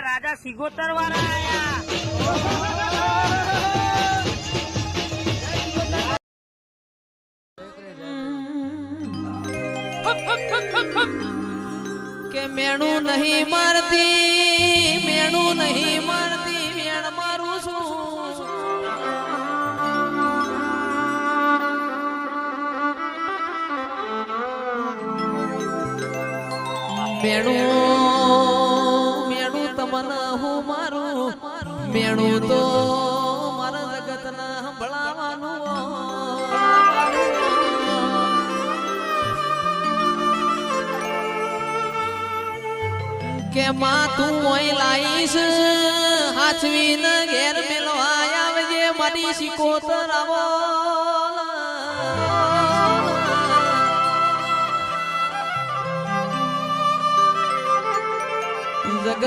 રાજા સિગોતર વાળા આયા કે મેણું નહીં મારતી વેણ મારું છું મેણું તમને હું મારું મેણું તો મારા જગતના સંભળાવાનું કે માં તું ઓય લાઈશ હાચવીને ઘેર મેલવા આવજે મારી સિકોતર આવો જગત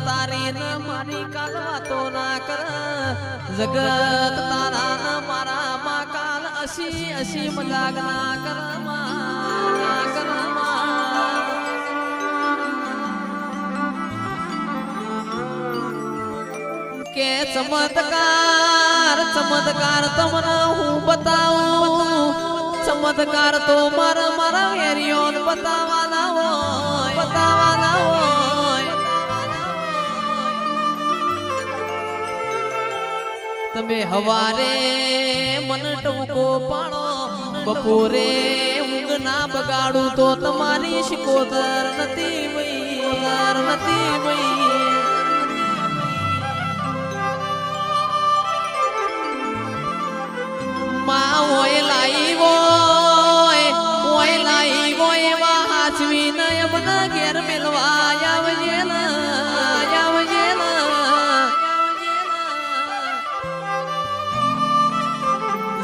તારી ન મારી કાલ વાતો ના કર જગત તારા ન મારા માં કાલ અસી મજાક ના કર કે ચમત્કાર તમને હું બતાવું ચમત્કાર તો મારા વેરિયોન બતાવવાના હોય તમે હવારે મન ટૂંકો પાડો બપોરે ઊંઘ ના બગાડું તો તમારી સિકોતર નથી ભાઈ માં ઓય લાઈવો એવા હાચવી ન એમના ઘેર મેલવા આવજે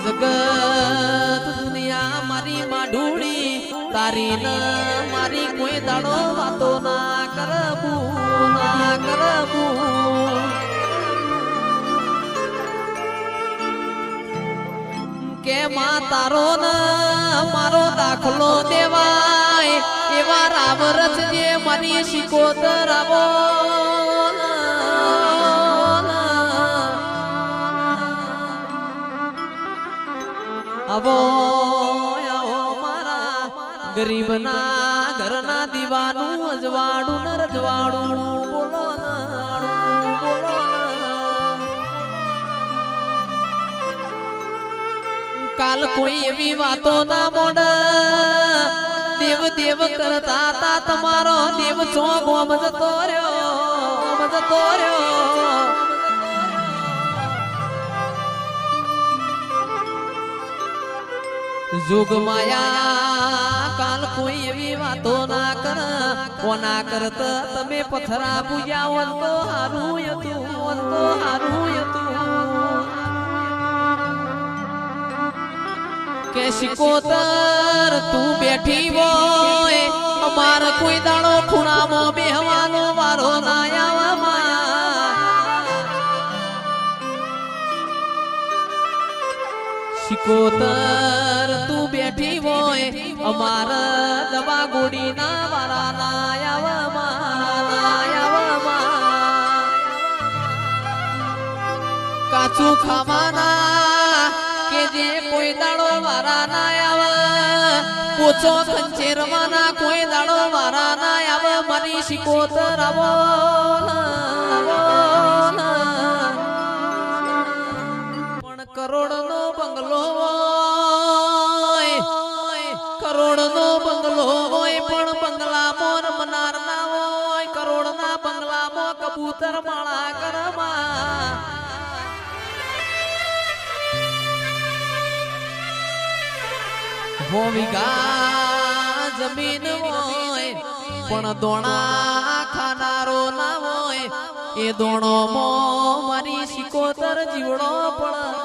જગત દુનિયા મારી માઢુડી તારી ન મારી કોઈ દાડો વાતો ના કરબું કે માં તારો ન મારો દાખલો દેવાય એવા રામ રચજે મારી સિકોતર આવો મારા ગરીબના ઘરના દીવાનું અજવાડું ન રજવાડું બોલો કાલ કોઈ એવી વાતો ના મોડ દેવ કરતા તા તમારો દેવ છો ગોમ જતો રહ્યો જોગ માયા કાલ કોઈ એવી વાતો ના કર કોના કરત તમે પથરા પૂજાવન તો હારું હતું કે સિકોતર તું બેઠી હોય અમાર કોઈ દાડો ખૂણામાં બેહવાનો વારો ના આવામાં સિકોતર તું બેઠી હોય અમાર દવા ગોડી ના વારા ના આવામાં કાચું ખાવાના કે જે કોઈ દાડો વારા ના આવે પોચો ખંચેરવાના કોઈ દાડો વારા ના આવે મારી સિકોતર આવો પણ કરોડનો બંગલો હોય પણ બંગલામાં રમનાર ના હોય કરોડના બંગલામાં કબૂતર માળા કરમાં વીઘા જમીન હોય પણ દોણા ખાનારો ના હોય એ દોણો મારી સિકોતર જીવડો પણ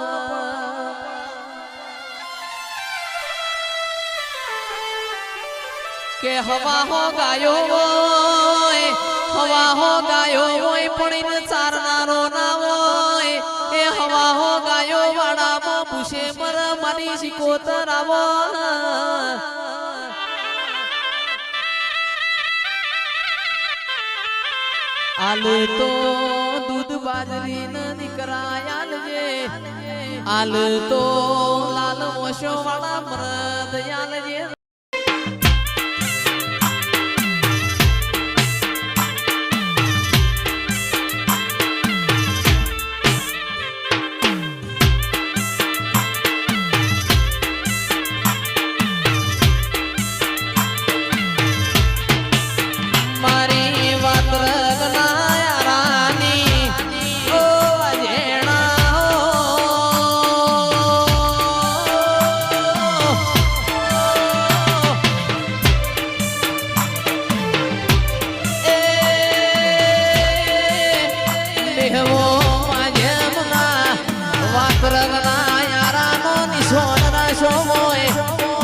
કે હવા હો ગાયો હોય પણ ચારનારો ના હોય એ હવા હો ગાયો વાડામાં પૂછે મર મારી સિકોતર આવો આલ તો દૂધ બાજરી ન દીકરા આલજે આલ તો લાલ મોશો વાળા મરદ આલજે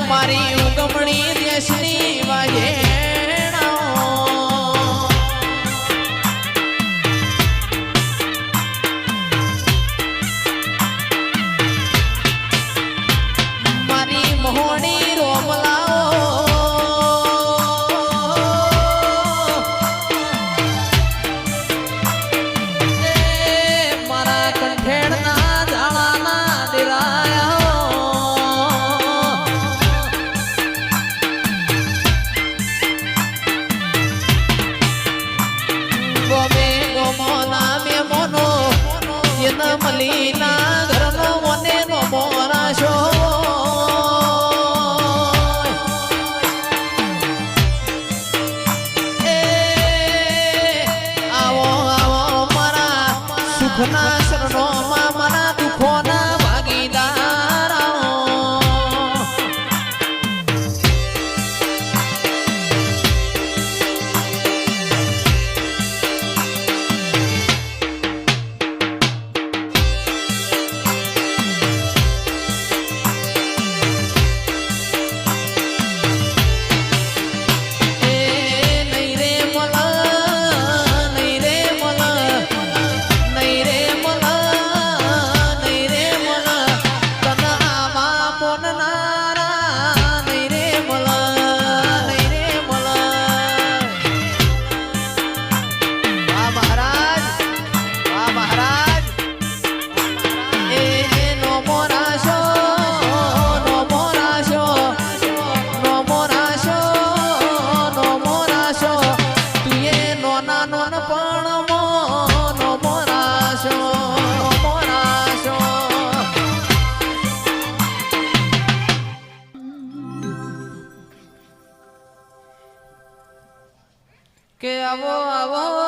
મારી ઉગમણી દેશની મારી મોહણી રોમલાઓ મારા કંઠેડના જાળાના દિરાયા મલીના ઘરનો મને નો મોરાશો એ આવો આવો મારા સુખના શરણોમાં મારા દુઃખોના ભાગીદાર કે આવો આવો